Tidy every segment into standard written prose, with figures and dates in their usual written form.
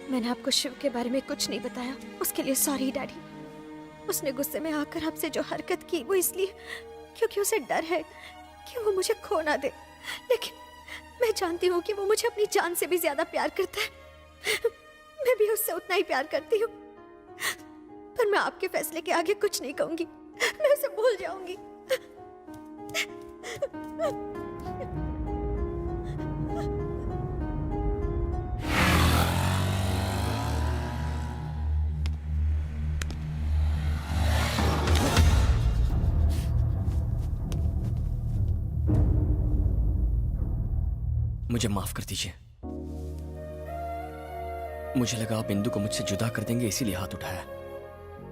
मैंने आपको शिव के बारे में कुछ नहीं बताया, उसके लिए सॉरी डैडी। उसने गुस्से में आकर आपसे जो हरकत की वो इसलिए क्योंकि उसे डर है कि वो मुझे खो ना दे, लेकिन मैं जानती हूँ कि वो मुझे अपनी जान से भी ज्यादा प्यार करता है। मैं भी उससे उतना ही प्यार करती हूँ, पर मैं आपके फैसले के आगे कुछ नहीं कहूंगी, मैं उसे भूल जाऊंगी। मुझे माफ कर दीजिए। मुझे लगा आप इंदु को मुझसे जुदा कर देंगे, इसीलिए हाथ उठाया।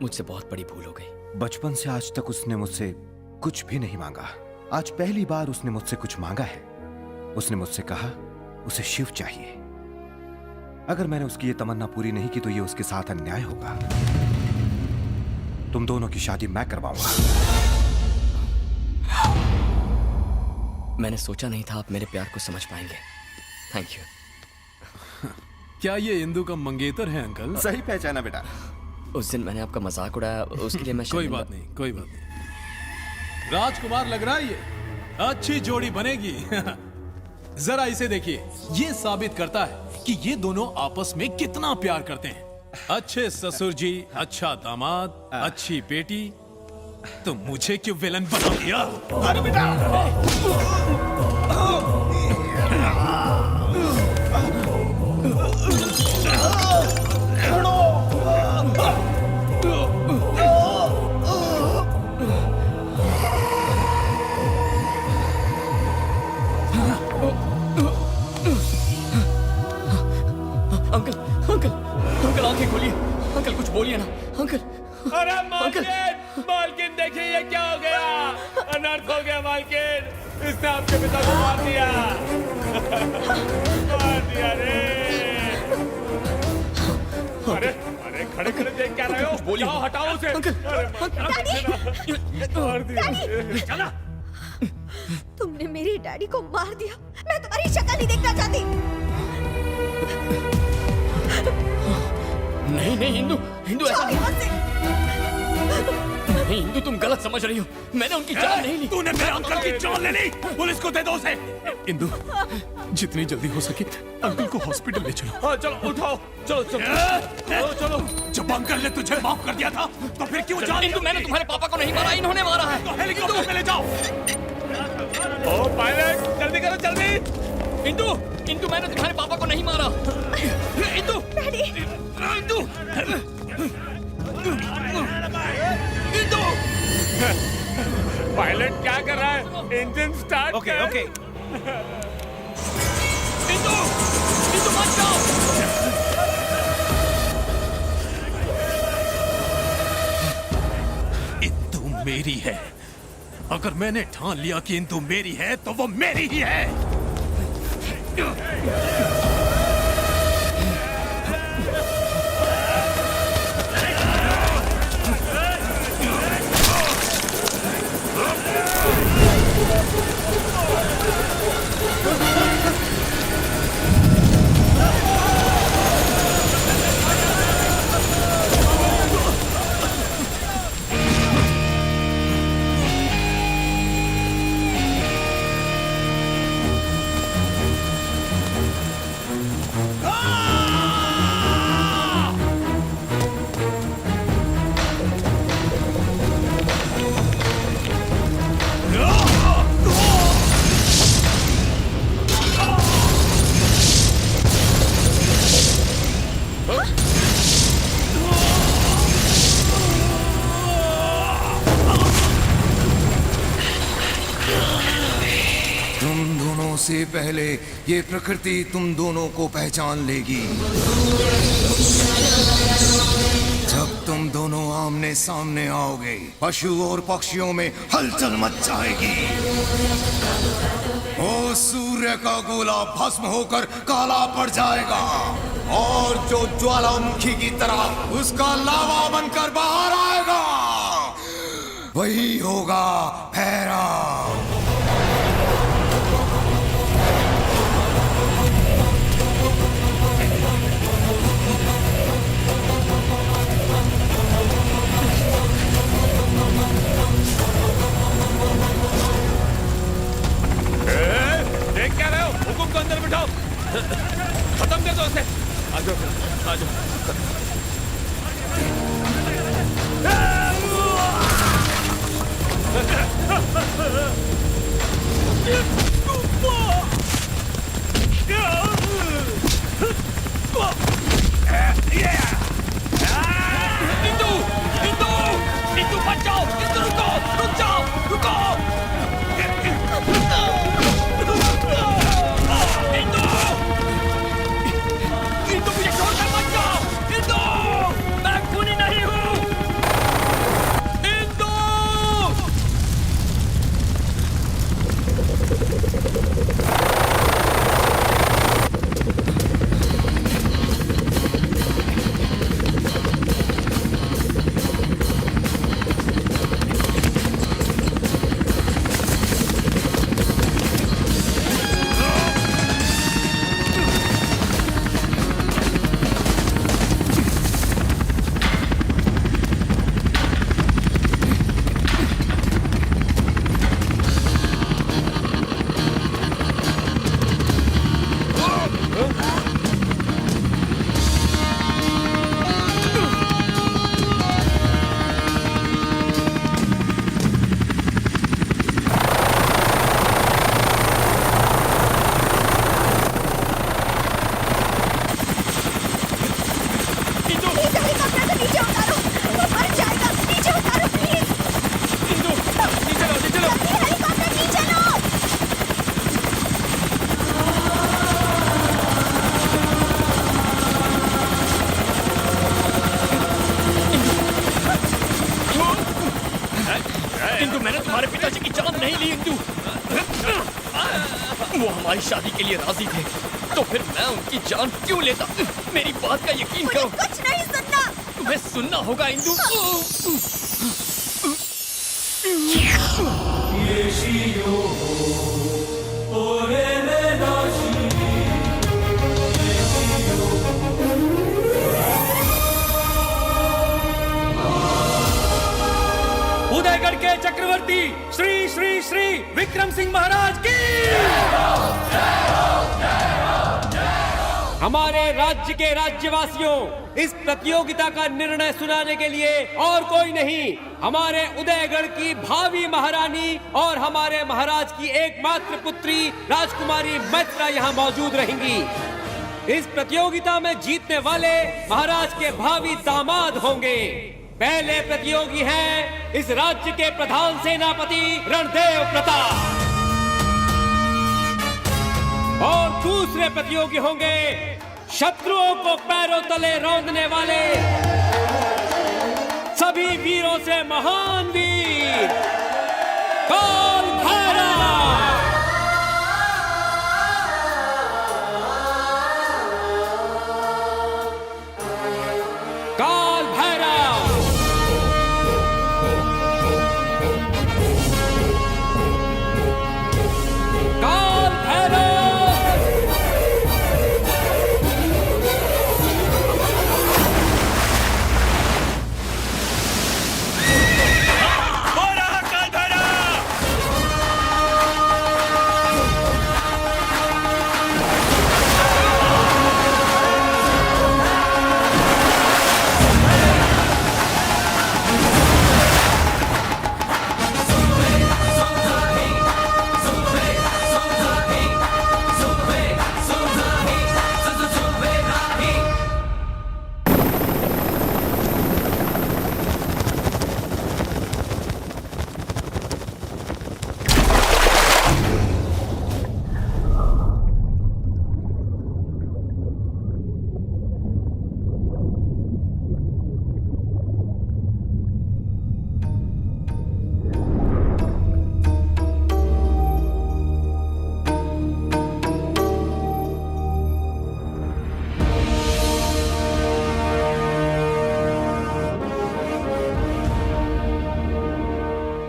मुझसे बहुत बड़ी भूल हो गई। बचपन से आज तक उसने मुझसे कुछ भी नहीं मांगा। आज पहली बार उसने मुझसे कुछ मांगा है। उसने मुझसे कहा उसे शिव चाहिए। अगर मैंने उसकी ये तमन्ना पूरी नहीं की तो ये उसके साथ अन्याय होगा। तुम दोनों की शादी मैं करवाऊंगा। मैंने सोचा नहीं था आप मेरे प्यार को समझ पाएंगे। Thank you. क्या ये इंदु का मंगेतर है अंकल? सही पहचाना बेटा। उस दिन मैंने आपका मजाक उड़ाया, उसके लिए मैं कोई बात नहीं, कोई बात नहीं। राजकुमार लग रहा है ये अच्छी जोड़ी बनेगी। जरा इसे देखिए, ये साबित करता है कि ये दोनों आपस में कितना प्यार करते हैं। अच्छे ससुर जी, अच्छा दामाद, अच्छी बेटी, तो मुझे क्यों विलन बना दिया? अरे बेटा! अंकल, अंकल, अंकल आंखें खोलिए। अंकल कुछ बोलिए ना। अंकल, अरे मालकिन, मालकिन देखिए ये क्या हो गया? अनर्थ हो गया मालकिन। इसने आपके पिता को मार दिया। मार दिया रे। अरे अरे खड़े खड़े देख क्या रहे हो? बोलिए। जाओ हटाओ उसे। मार दिया। चला। तुमने मेरे डैडी को मार दिया। मैं तुम्हारी शक्ल नहीं देखना चाहती। नहीं नहीं इंदु, इंदु ऐसा नहीं। नहीं इंदु, तुम गलत समझ रही हो। मैंने उनकी जान नहीं ली। तूने मेरे अंकल की जान ले ली। पुलिस को दे दो उसे। इंदु, जितनी जल्दी हो सके अंकल को हॉस्पिटल ले चलो। हाँ चलो उठाओ, चलो चलो चलो। जब अंकल ने तुझे माफ कर दिया था तो फिर क्यों जान? इंदु, मैंने तुम्हारे पापा को नहीं मारा, इन्होंने मारा है। तो हेलीकॉप्टर में ले जाओ। ओ पायलट, जल्दी करो जल्दी। इंदु, इंदु, मैंने तुम्हारे पापा को नहीं मारा। इंदु, डैडी, इंदु, इंदु। पायलट क्या कर रहा है? Engine start okay okay. Indu, Indu मत जाओ। इंदु मेरी है। अगर मैंने ठान लिया कि इंदु मेरी है तो वो मेरी ही है। से पहले ये प्रकृति तुम दोनों को पहचान लेगी। जब तुम दोनों आमने सामने आओगे, पशु और पक्षियों में हलचल मच जाएगी। ओ सूर्य का गोला भस्म होकर काला पड़ जाएगा और जो ज्वालामुखी की तरह उसका लावा बनकर बाहर आएगा, वही होगा भैरव। आ जाओ आ जाओ। इंदु इंदु इंदु मत जाओ, इंदु रुको, रुक जाओ, रुको। इंदु इंदु मुझे छोड़कर मत जाओ, इंदु मैं खूनी नहीं हूँ। इंदु इंदु मैंने तुम्हारे पिताजी की जान नहीं ली इंदु। वो हमारी शादी के लिए राजी थे, तो फिर मैं उनकी जान क्यों लेता? मेरी बात का यकीन करो। कुछ नहीं सुनना। तुम्हें सुनना होगा इंदु। उदयगढ़ के चक्रवर्ती श्री श्री श्री विक्रम सिंह महाराज की, हमारे राज्य के राज्यवासियों, इस प्रतियोगिता का निर्णय सुनाने के लिए और कोई नहीं, हमारे उदयगढ़ की भावी महारानी और हमारे महाराज की एकमात्र पुत्री राजकुमारी मैत्रा यहाँ मौजूद रहेंगी। इस प्रतियोगिता में जीतने वाले महाराज के भावी दामाद होंगे। पहले प्रतियोगी हैं इस राज्य के प्रधान सेनापति रणदेव प्रताप, और दूसरे प्रतियोगी होंगे शत्रुओं को पैरों तले रौंदने वाले सभी वीरों से महान वीर काल भैरव। काल भैरव काल भैरव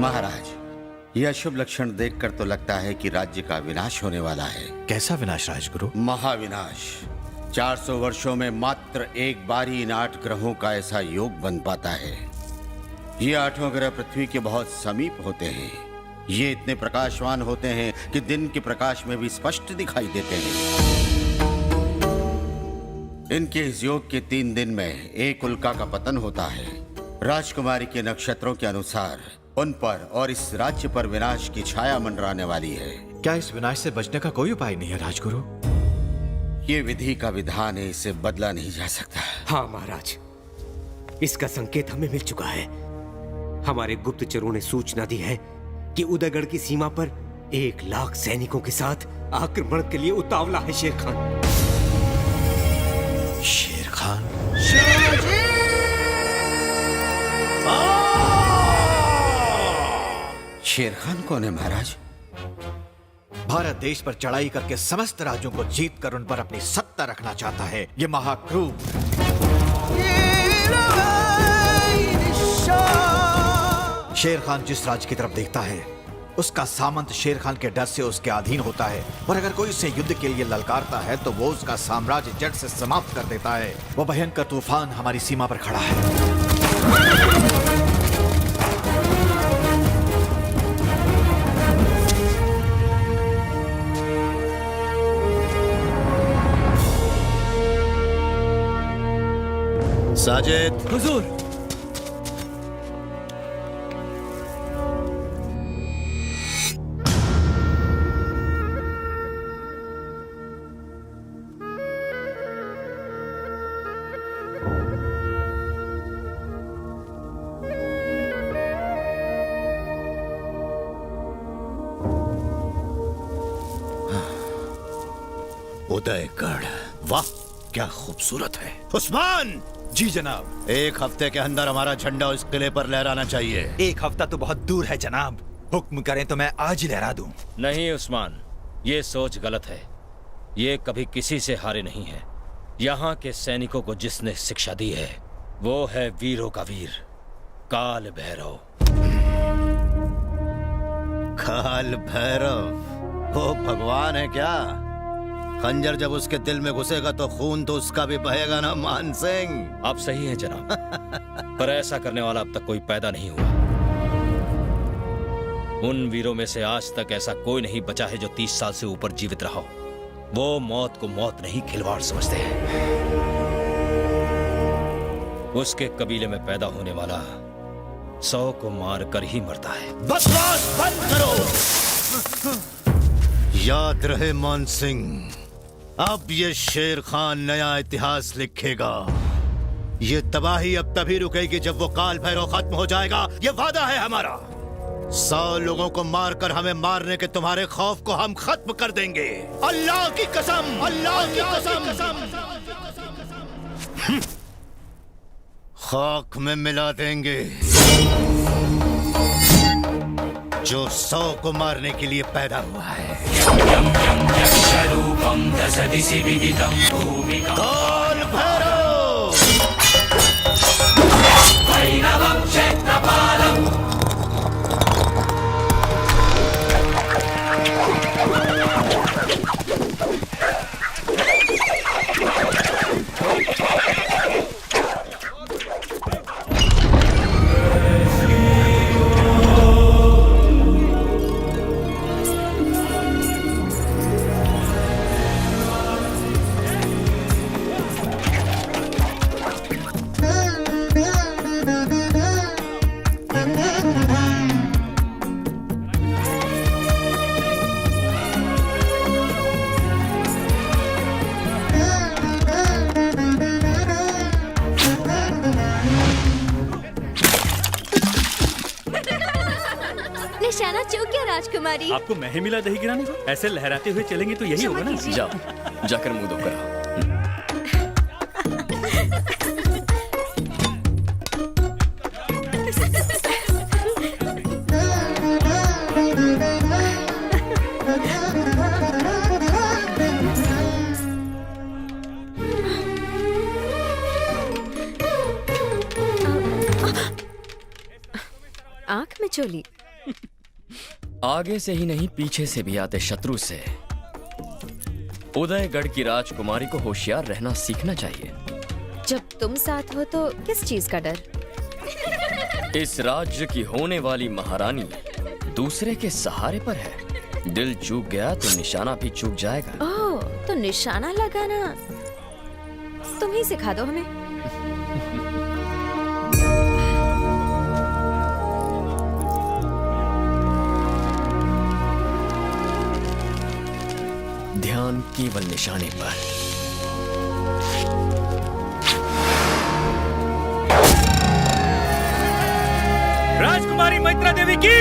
महाराज, यह शुभ लक्षण देखकर तो लगता है कि राज्य का विनाश होने वाला है। कैसा विनाश राजगुरु? महाविनाश। 400 वर्षों में मात्र एक बार ही इन 8 ग्रहों का ऐसा योग बन पाता है। ये 8 ग्रह पृथ्वी के बहुत समीप होते हैं। ये इतने प्रकाशवान होते हैं कि दिन के प्रकाश में भी स्पष्ट दिखाई देते हैं। इनके इस योग के 3 दिन में एक उल्का का पतन होता है। राजकुमारी के नक्षत्रों के अनुसार उन पर और इस राज्य पर विनाश की छाया मंडराने वाली है। क्या इस विनाश से बचने का कोई उपाय नहीं है राजगुरु? ये विधि का विधान है, इसे बदला नहीं जा सकता। हाँ महाराज, इसका संकेत हमें मिल चुका है। हमारे गुप्तचरों ने सूचना दी है कि उदयगढ़ की सीमा पर 1 लाख सैनिकों के साथ आक्रमण के लिए उतावला है शेर खान। शेर खान? शेर खान कौन है महाराज? भारत देश पर चढ़ाई करके समस्त राज्यों को जीत कर उन पर अपनी सत्ता रखना चाहता है ये महाक्रूर। शेर खान जिस राज्य की तरफ देखता है उसका सामंत शेर खान के डर से उसके अधीन होता है, और अगर कोई उसे युद्ध के लिए ललकारता है तो वो उसका साम्राज्य जड़ से समाप्त कर देता है। वो भयंकर तूफान हमारी सीमा पर खड़ा है। साजिद, हुजूर। उदयगढ़, वाह क्या खूबसूरत है। उस्मान! जी जनाब। 1 हफ्ते के अंदर हमारा झंडा उस किले पर लहराना चाहिए। 1 हफ्ता तो बहुत दूर है जनाब, हुक्म करें तो मैं आज ही लहरा दूं। नहीं उस्मान, ये सोच गलत है। ये कभी किसी से हारे नहीं है। यहाँ के सैनिकों को जिसने शिक्षा दी है वो है वीरों का वीर, काल भैरव। काल भैरव वो भगवान है क्या? खंजर जब उसके दिल में घुसेगा तो खून तो उसका भी बहेगा ना मान सिंह। आप सही हैं जनाब, पर ऐसा करने वाला अब तक कोई पैदा नहीं हुआ। उन वीरों में से आज तक ऐसा कोई नहीं बचा है जो 30 साल से ऊपर जीवित रहा हो। वो मौत को मौत नहीं खिलवाड़ समझते हैं। उसके कबीले में पैदा होने वाला 100 को मार कर ही मरता है। बकवास बंद करो। याद रहे मान सिंह, अब ये शेर खान नया इतिहास लिखेगा। ये तबाही अब तभी रुकेगी जब वो काल भैरव खत्म हो जाएगा। ये वादा है हमारा। 100 लोगों को मारकर हमें मारने के तुम्हारे खौफ को हम खत्म कर देंगे। अल्लाह की कसम, अल्लाह की कसम। खाक में मिला देंगे जो 100 को मारने के लिए पैदा हुआ है। काल भैरव! निशाना चूक गया राजकुमारी। आपको मैं ही मिला दही गिराने को? ऐसे लहराते हुए चलेंगे तो यही होगा ना। जाओ, जाकर मुंह धो कर आओ। आंख में चोली। आगे से ही नहीं पीछे से भी आते शत्रु से उदयगढ़ की राजकुमारी को होशियार रहना सीखना चाहिए। जब तुम साथ हो तो किस चीज का डर? इस राज्य की होने वाली महारानी दूसरे के सहारे पर है। दिल चूक गया तो निशाना भी चूक जाएगा। ओह, तो निशाना लगाना तुम ही सिखा दो हमें। ध्यान केवल निशाने पर। राजकुमारी मैत्रा देवी की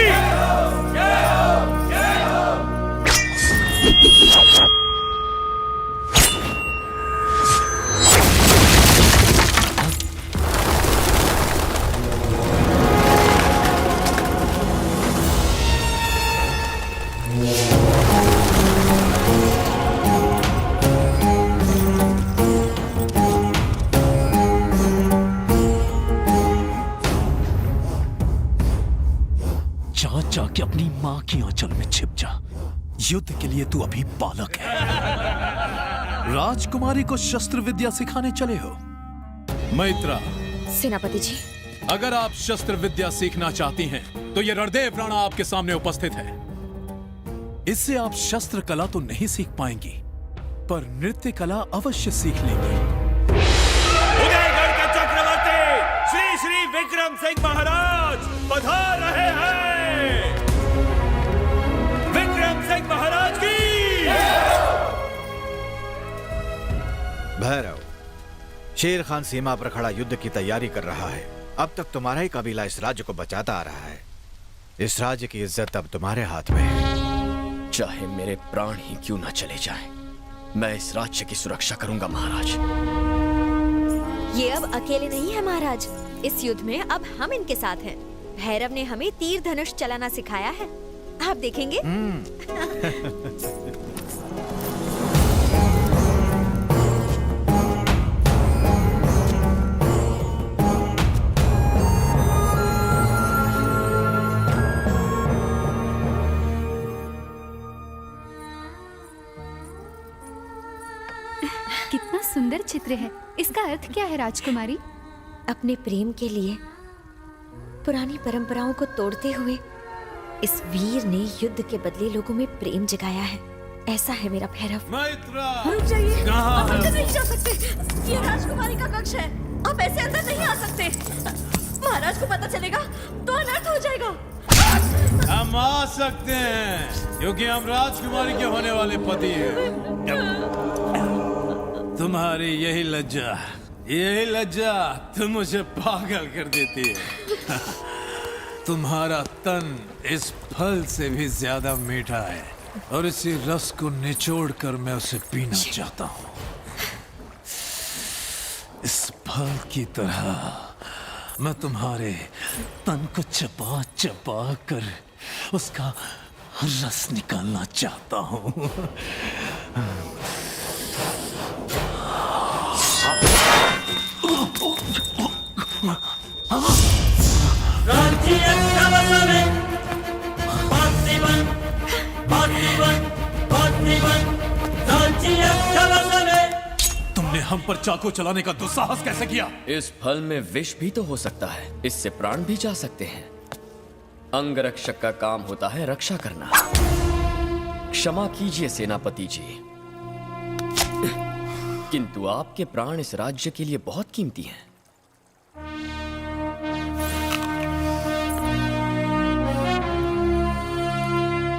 जाके अपनी मां की आंचल में छिप जा। युद्ध के लिए तू अभी बालक है। राजकुमारी को शस्त्र विद्या सिखाने चले हो। मैत्रा, सेनापति जी, अगर आप शस्त्र विद्या सीखना चाहती हैं, तो ये रणदेव राणा आपके सामने उपस्थित है। इससे आप शस्त्र कला तो नहीं सीख पाएंगी, पर नृत्य कला अवश्य सीख लेंगी। उदयगढ़ के चक्रवर्ती श्री श्री विक्रम सिंह महाराज पधार रहे हैं। विक्रम सिंह महाराज की। भैरव, शेर खान सीमा पर खड़ा युद्ध की तैयारी कर रहा है। अब तक तुम्हारा ही कबीला इस राज्य को बचाता आ रहा है। इस राज्य की इज्जत अब तुम्हारे हाथ में है। चाहे मेरे प्राण ही क्यों ना चले जाएं, मैं इस राज्य की सुरक्षा करूंगा महाराज। ये अब अकेले नहीं है महाराज। इस युद्ध में अब हम इनके साथ हैं। भैरव ने हमें तीर धनुष चलाना सिखाया है, आप देखेंगे। कितना सुंदर चित्र है। इसका अर्थ क्या है राजकुमारी? अपने प्रेम के लिए पुरानी परंपराओं को तोड़ते हुए इस वीर ने युद्ध के बदले लोगों में प्रेम जगाया है। ऐसा है मेरा भैरव। मैत्रा, रुक जाइए, कहाँ आप है? अंदर नहीं जा सकते। ये राजकुमारी का कक्ष है, आप ऐसे अंदर नहीं आ सकते। महाराज को पता चलेगा तो अनर्थ हो जाएगा। हम आ सकते हैं, क्योंकि हम राजकुमारी के होने वाले पति हैं। तुम्हारी यही लज्जा तुम मुझे पागल कर देती है। तुम्हारा तन इस फल से भी ज्यादा मीठा है, और इसी रस को निचोड़कर मैं उसे पीना चाहता हूँ। इस फल की तरह मैं तुम्हारे तन को चबा चबा कर उसका रस निकालना चाहता हूँ। तुमने हम पर चाकू चलाने का दुस्साहस कैसे किया? इस फल में विष भी तो हो सकता है, इससे प्राण भी जा सकते हैं। अंगरक्षक का काम होता है रक्षा करना। क्षमा कीजिए सेनापति जी, किंतु आपके प्राण इस राज्य के लिए बहुत कीमती हैं।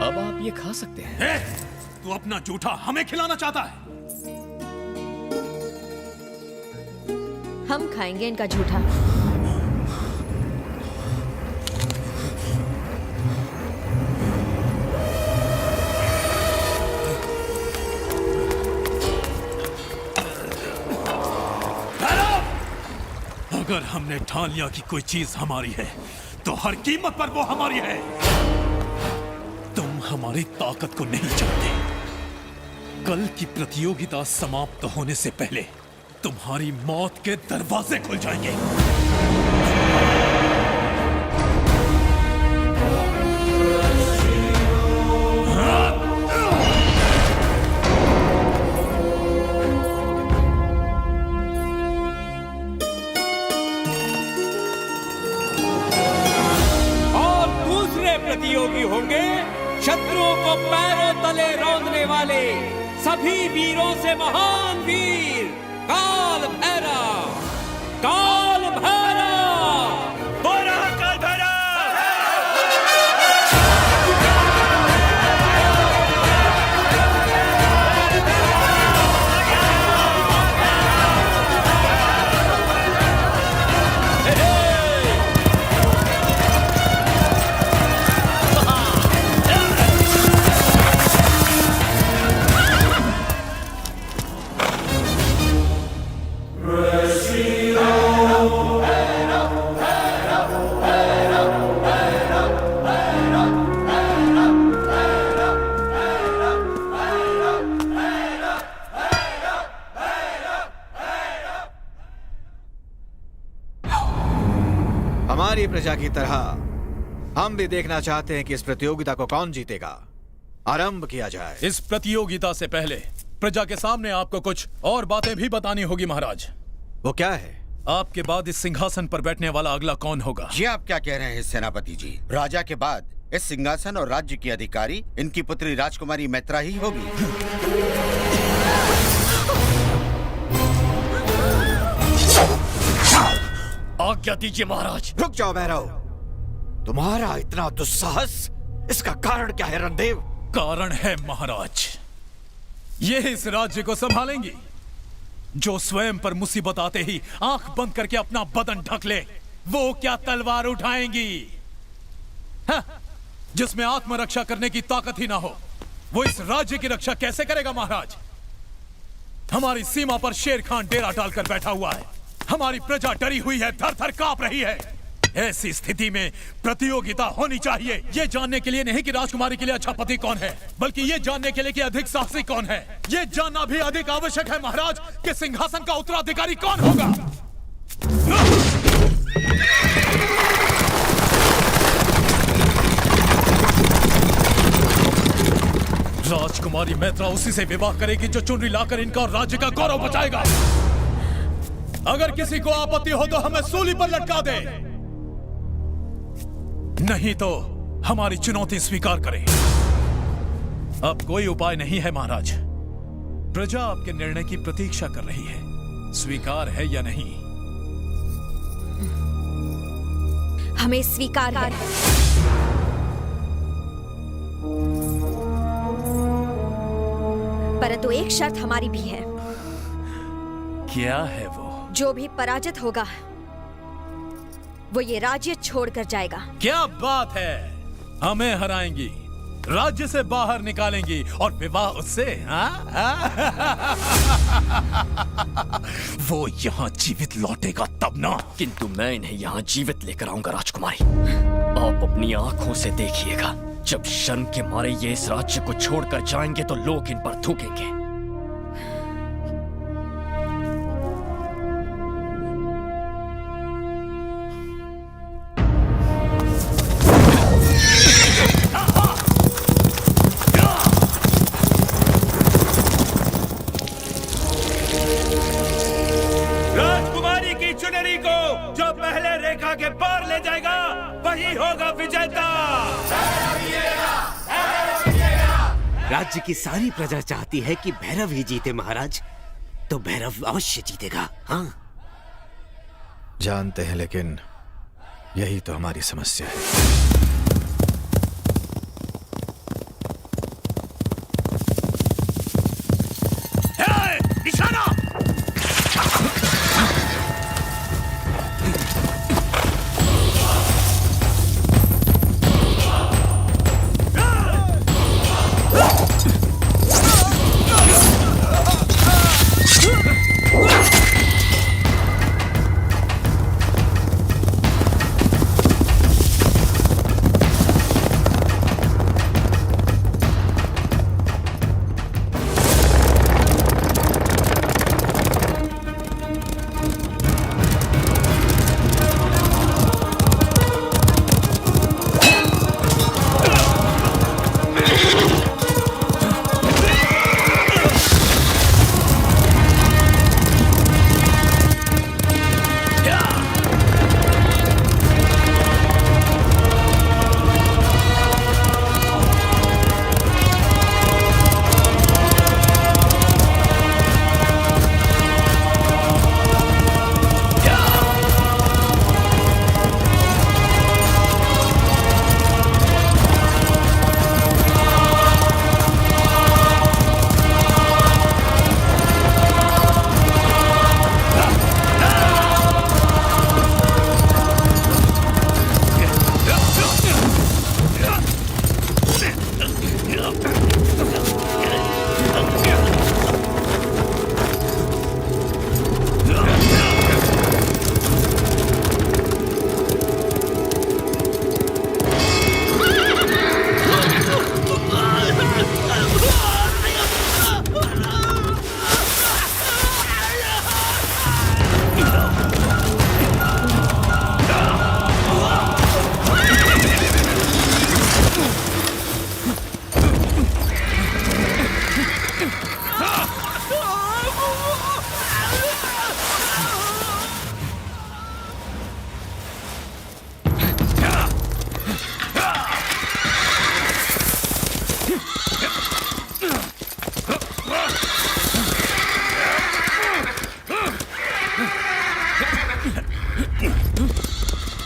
अब आप ये खा सकते हैं। तू अपना जूठा हमें खिलाना चाहता है? हम खाएंगे इनका झूठा। अगर हमने ठान लिया कि कोई चीज हमारी है, तो हर कीमत पर वो हमारी है। तुम हमारी ताकत को नहीं जानते। कल की प्रतियोगिता समाप्त होने से पहले तुम्हारी मौत के दरवाजे खुल जाएंगे। और दूसरे प्रतियोगी होंगे शत्रुओं को पैरों तले रौंदने वाले सभी वीरों से महान वीर काल हमारी प्रजा की तरह हम भी देखना चाहते हैं कि इस प्रतियोगिता को कौन जीतेगा। आरंभ किया जाए। इस प्रतियोगिता से पहले प्रजा के सामने आपको कुछ और बातें भी बतानी होगी महाराज। वो क्या है? आपके बाद इस सिंहासन पर बैठने वाला अगला कौन होगा? ये आप क्या कह रहे हैं सेनापति जी? राजा के बाद इस सिंहासन और राज्य की अधिकारी इनकी पुत्री राजकुमारी मैत्रा ही होगी। आज्ञा दीजिए महाराज। रुक जाओ भैरव, तुम्हारा इतना दुस्साहस, इसका कारण क्या है रणदेव? कारण है महाराज, ये इस राज्य को संभालेंगी जो स्वयं पर मुसीबत आते ही आंख बंद करके अपना बदन ढक ले। वो क्या तलवार उठाएंगी? हाँ, जिसमें आत्मरक्षा करने की ताकत ही ना हो, वो इस राज्य की रक्षा कैसे करेगा महाराज? हमारी सीमा पर शेर खान डेरा डालकर बैठा हुआ है, हमारी प्रजा डरी हुई है, थर थर कांप रही है। ऐसी स्थिति में प्रतियोगिता होनी चाहिए, ये जानने के लिए नहीं कि राजकुमारी के लिए अच्छा पति कौन है, बल्कि ये जानने के लिए कि अधिक साहसी कौन है। ये जानना भी अधिक आवश्यक है महाराज कि सिंहासन का उत्तराधिकारी कौन होगा। राजकुमारी मैत्रा उसी से विवाह करेगी जो चुनरी लाकर इनका और राज्य का गौरव बचाएगा। अगर किसी को आपत्ति हो तो हमें सूली पर लटका दे, नहीं तो हमारी चुनौती स्वीकार करें। अब कोई उपाय नहीं है महाराज, प्रजा आपके निर्णय की प्रतीक्षा कर रही है, स्वीकार है या नहीं? हमें स्वीकार है। परंतु एक शर्त हमारी भी है। क्या है वो? जो भी पराजित होगा वो ये राज्य छोड़कर जाएगा। क्या बात है, हमें हराएंगी, राज्य से बाहर निकालेंगी और विवाह उससे? वो यहाँ जीवित लौटेगा तब ना। किंतु मैं इन्हें यहाँ जीवित लेकर आऊंगा राजकुमारी। आप अपनी आंखों से देखिएगा, जब शर्म के मारे ये इस राज्य को छोड़कर जाएंगे तो लोग इन पर थूकेंगे। राजकुमारी की चुनरी को जो पहले रेखा के पार ले जाएगा वही होगा विजेता। राज्य की सारी प्रजा चाहती है कि भैरव ही जीते महाराज, तो भैरव अवश्य जीतेगा। हाँ जानते हैं, लेकिन यही तो हमारी समस्या है।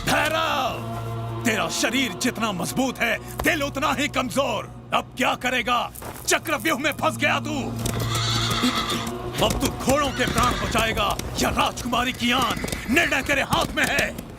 भैरव, तेरा शरीर जितना मजबूत है, दिल उतना ही कमजोर। अब क्या करेगा? चक्रव्यूह में फंस गया तू। अब तू घोड़ों के प्राण बचाएगा या राजकुमारी की आन? निर्णय तेरे हाथ में है।